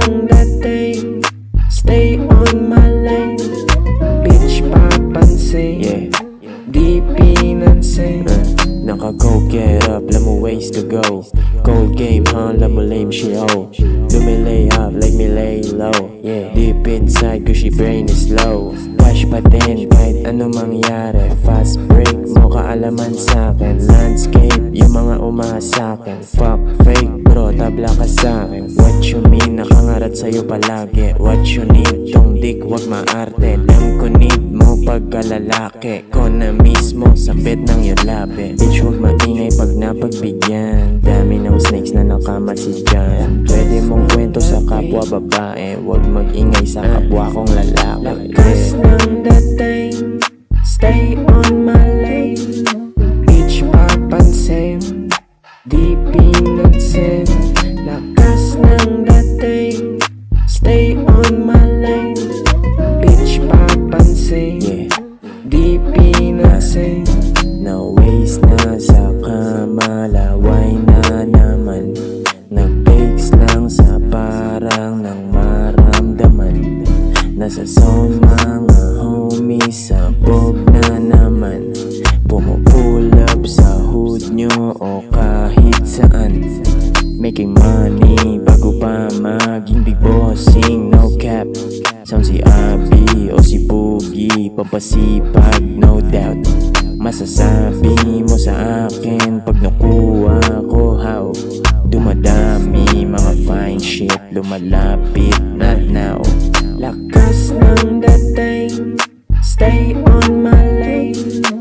ng dating, stay on my lane. Bitch papansin, di pinansin. Naka-go, get up, alam mo ways to go. Cold game, alam mo lame she oh. Lumilay up like me lay low. Deep inside ko she brain is low. Wash pa din kahit ano mangyari. Fast break mo kaalaman sa'kin. Landscape, yung mga umasakin. Fuck fake bro, tabla ka sa'kin. What you mean, nakangarat sa'yo palagi. What you need, tong dick wag maarte. Alam ko need mo pagkalalaki ko na mismo, sapit ng iyong labi. Bitch wag maingay pag napagbigyan. Dami ng snakes na nakamatid dyan. Pwede mong kwento sa kapwa babae, wag mag-ingay sa kapwa kong lalaki. Lakas ng dating, stay on my lane. Bitch papansin, di pinansin. Lakas ng dating, stay on my lane. Bitch papansin, di pinansin. Na-waste na sa kamalaway na naman. Nag-bakes lang sa parang nang maramdaman. Nasa zone mga homies, sabog na naman. Pumupull up sa hood nyo o kahit saan. Making money bago pa maging big bossing, no cap. Sound si Abby o si Boogie, papasipag no doubt. Masasabi mo sa akin pag nakuha ko how. Dumadami mga fine shit, lumalapit not now. Lakas ng dating, stay on my lane.